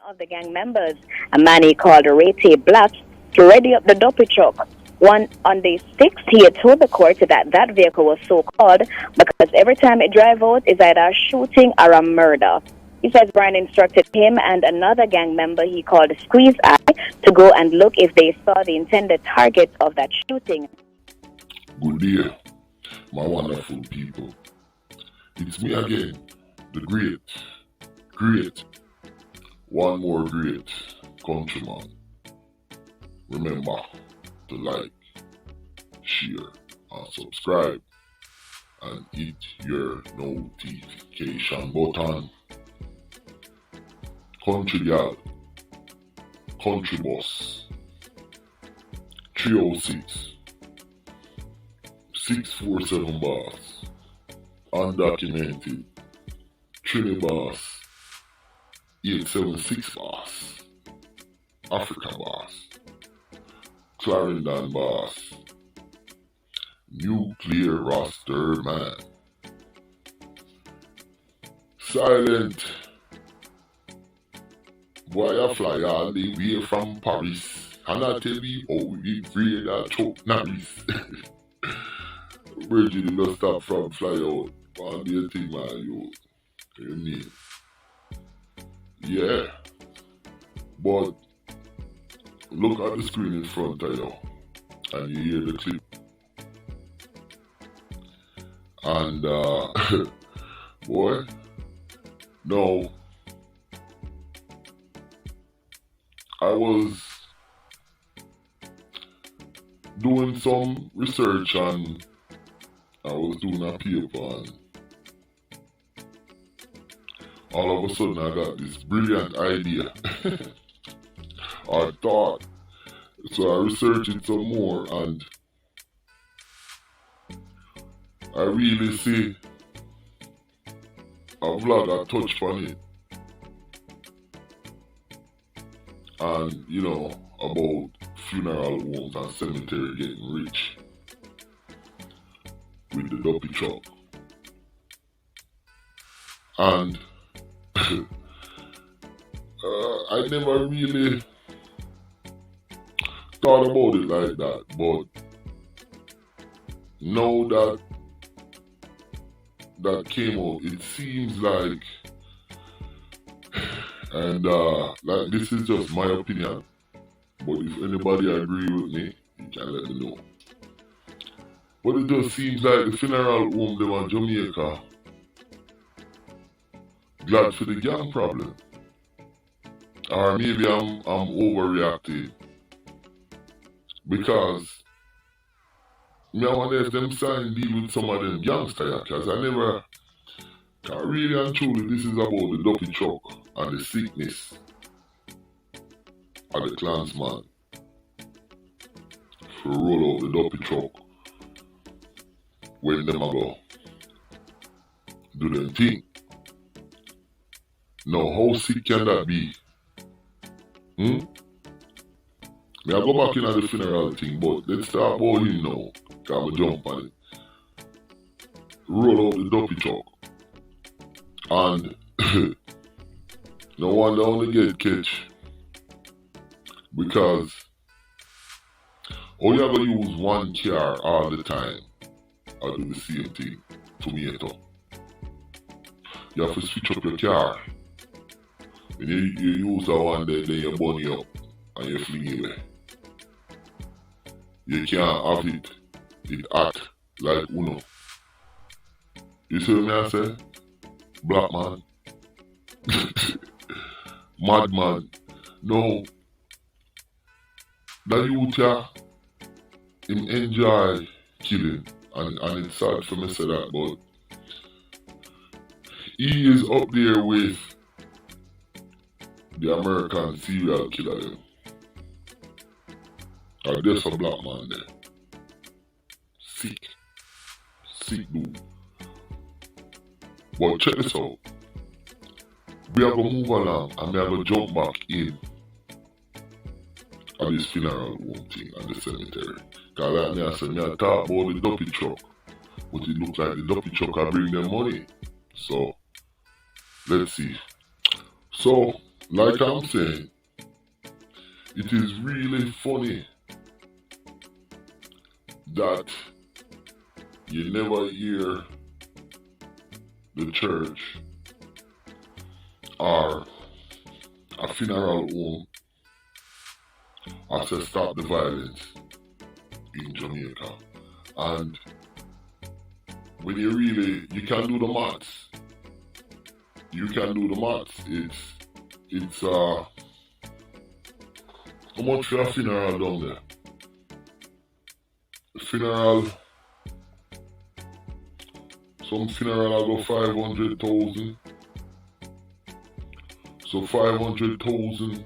of the gang members, a man he called Rete Black, to ready up the Duppy truck. On the 6th, he had told the court that that vehicle was so called because every time it drive out is either a shooting or a murder. He says Brian instructed him and another gang member he called Squeeze Eye to go and look if they saw the intended target of that shooting. Good day, my wonderful people. It's me again, the great, one more great countryman. Remember to like, share, and subscribe, and hit your notification button. Country Gal, Country Boss, 306, 647 Boss, Undocumented, Trini Boss, 876 Boss, Africa Boss, Clarendon Boss, Nuclear Roster Man, Silent, boy I fly all the way from Paris, and I tell you how we afraid that choke Norris. Virgin no stop from fly out, on the thing man, you need. Yeah, but look at the screen in front of you, and you hear the clip. And, boy, no, I was doing some research and I was doing a paper, and all of a sudden I got this brilliant idea or thought. So I researched it some more, and I really see a vlogger touch on it. And you know, about funeral homes and cemetery getting rich with the Duppy truck. And I never really thought about it like that, but now that came out, it seems like, and like this is just my opinion, but if anybody agree with me, you can let me know. But it just seems like the funeral home them in Jamaica glad for the gang problem. Or maybe I'm overreacting. Because I wonder if them sign deal with some of them gangsters, because I never really and truly this is about the Duppy truck and the sickness of the Klansman to roll out the Duppy truck when them a go do them thing. Now how sick can that be? I go back in at the funeral thing, but let's start about him now. Cause I jump on it. Roll out the Duppy truck. And no wonder only get catch. Because all you ever use one car all the time, I do the same thing to me at all. You have to switch up your car. When you use that one, then you burn it up and you fling it away. You can't have it act like Uno. You see what I say? Black man. Madman. No. That youth here, him enjoy killing. And it's sad for me to say that, but he is up there with the American serial killer them. Or there's a black man there. Sick dude. But check this out. We are gonna move along and we are gonna jump back in at this funeral home thing at the cemetery. Cause like me I said, I talk about the Duppy truck, but it looks like the Duppy truck will bring them money. So let's see. So like I'm saying, it is really funny that you never hear the church or a funeral home to stop the violence in Jamaica. And when you can do the maths. You can do the maths. It's how much for a funeral down there? Some funeral go 500,000. So 500,000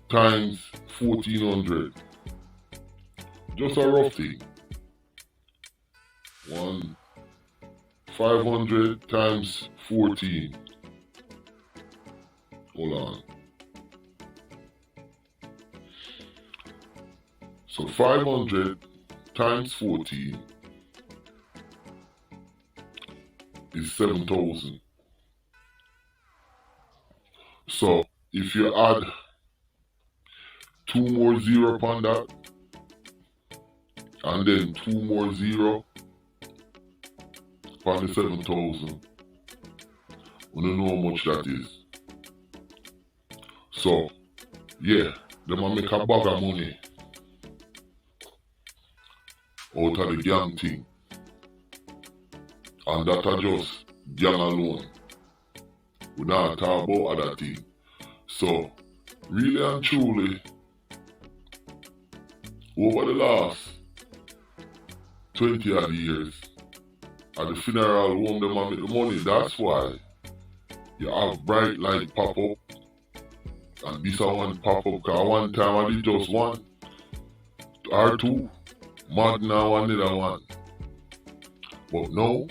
times 1,400. Just a rough thing. 500 times 14. Hold on. So 500 times 14 is 7,000. So if you add 2 more zero upon that, and then 2 more zero upon the 7,000, we don't know how much that is. So, yeah, them a make a bag of money out of the gang thing. And that are just gang alone. We not talk about other thing. So, really and truly, over the last 20 odd years, at the funeral home, them a make the money. That's why you have bright light pop up. And this one pop up, because one time I did just one or two. Mad now another one. But now,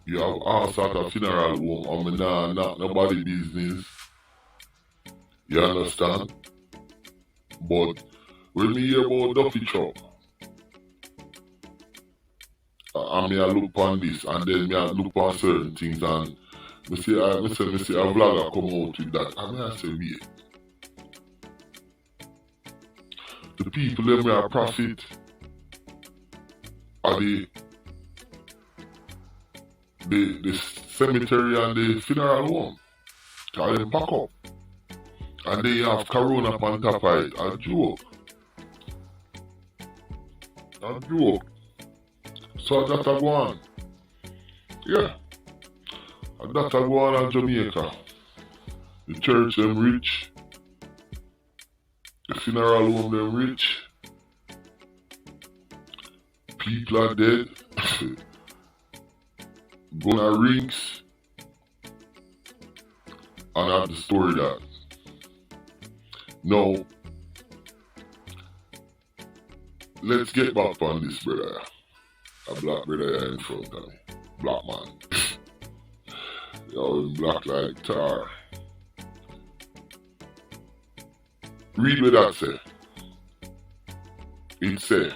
you have all sort of funeral home. I mean, not nobody business. You understand? But when me hear about Duppy truck, I look on this, and then I look on certain things, and I see a vlogger come out with that, and I say, wait. The people them where profit are the cemetery and the funeral home. Cause them pack up. And they have corona on top of it. A joke. So that's a go on. Yeah. And that's a go on in Jamaica. The church them rich. The funeral home them rich. People are dead. Gonna rings. And that's the story that. Now, let's get back on this brother. A black brother in front of me. Black man. Yo, black like tar. Read what that say. It say,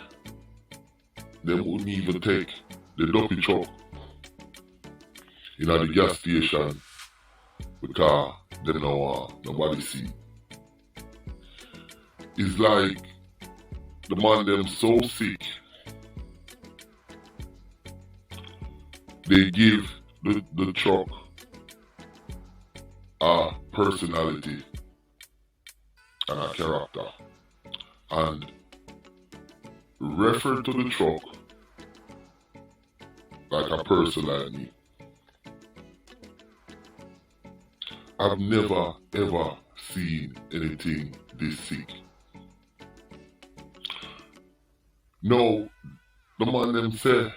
they wouldn't even take the Duppy truck in the gas station because they know nobody see. It's like the man them so sick, they give the truck a personality and a character, and refer to the truck like a person like me. I've never ever seen anything this sick. No, the man them say,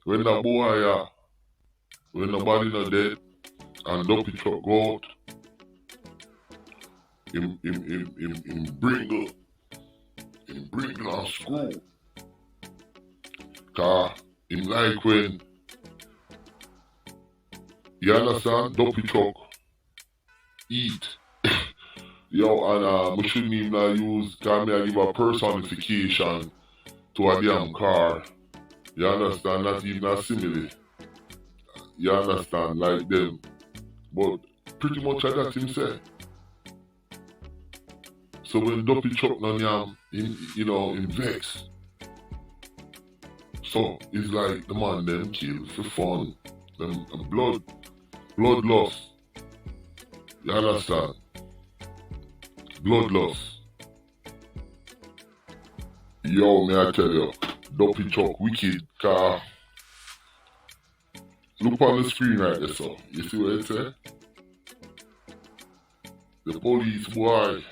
when the boy when nobody not dead and Duppy truck go out, him bring a screw. Cause him like when, you understand, Duppy truck eat. Yo, and we shouldn't even use, cause me I give a personification to a damn car. You understand? Not even a simile. you understand, like them. But pretty much I got him say. So when Duppy Chuck on him, in vex. So it's like the man them kill for fun. Them blood loss. You understand? Blood loss. Yo, may I tell you, Duppy Chuck wicked car. Look on the screen right there, so you see what it say? The police boy,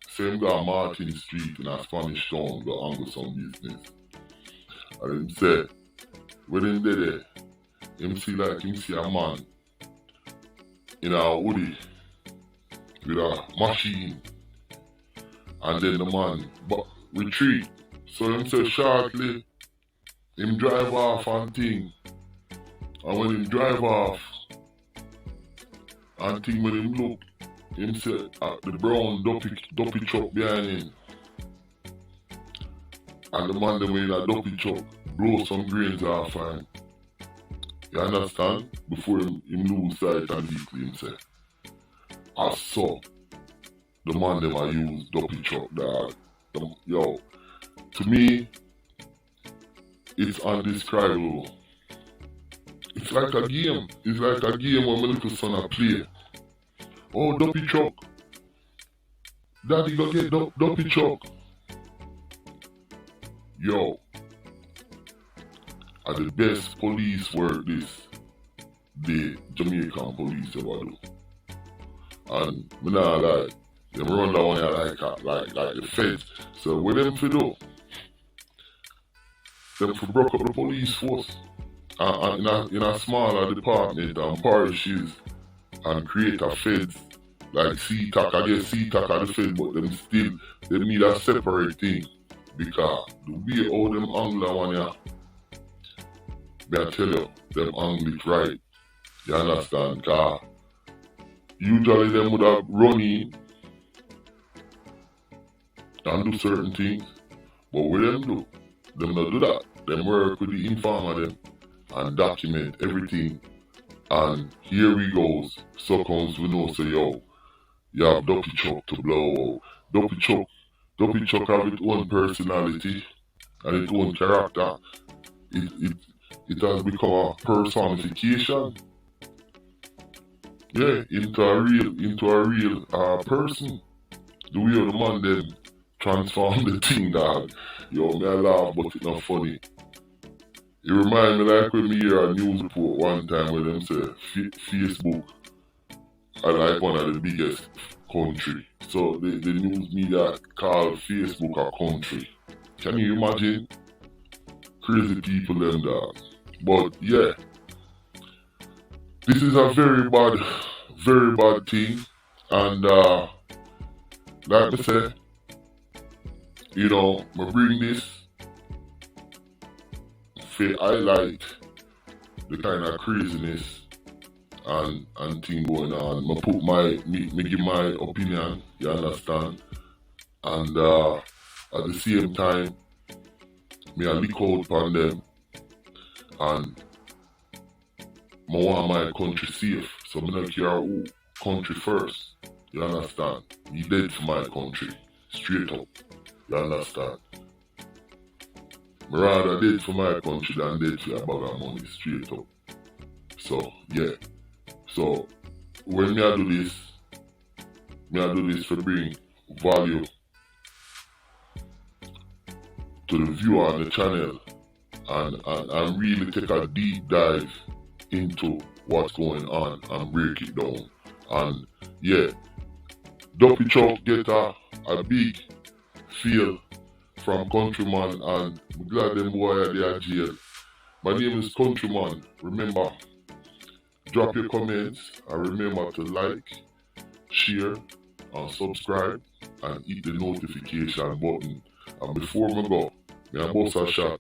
same guy Martin Street in a Spanish town, go angle some business. And him say, when him there, him see a man in a hoodie with a machine, and then the man retreat. So him say shortly, him drive off and thing. And when him drive off, and thing when him look, him say the brown Duppy truck behind him. And the man them in a Duppy truck blow some grains off him. You understand? Before him lose sight and vehicle him say. I saw the man them I use Duppy truck dog. Yo, to me, it's undescribable. It's like a game. It's like a game where my little son a play. Oh, Duppy truck. Daddy go get Duppy truck. Yo, are the best police work the Jamaican police ever do. And me nah lie, them run down here like the feds. So what them for do? Them for broke up the police force in a smaller department and parishes and create a feds like CTAC. I guess CTAC are the feds, but they need a separate thing. Because the way all them angle one here, may I tell you, them angle it right. You understand? Because usually them would have run in and do certain things. But what them do? Them not do that. Them work with the informer them and document everything. And here we goes. So comes we know say, yo, you have Duppy Chuck to blow out. Duppy Chuck have its own personality and its own character. It has become a personification. Yeah, into a real person. The way the man then transform the thing, dog. Yo, me I laugh, but it's not funny. It reminds me like when me hear a news report one time where them say Facebook are like one of the biggest country. So the news media call Facebook a country. Can you imagine? Crazy people them dog. But yeah, this is a very bad thing. And like I said, I bring this to highlight the kind of craziness and thing going on. I put me give my opinion, you understand? And at the same time, me I look out upon them and I want my country safe. So I don't care who country first. You understand? Me dead for my country. Straight up. You understand? I rather dead for my country than dead for a bag of money. Straight up. So yeah. So when I do this to bring value to the viewer on the channel and really take a deep dive into what's going on and break it down. And yeah, Duppy Chuck get a big feel from Countryman, and I'm glad them boy are there jail. My name is Countryman. Remember, drop your comments and remember to like, share and subscribe and hit the notification button. And before we go, may I boss a shot.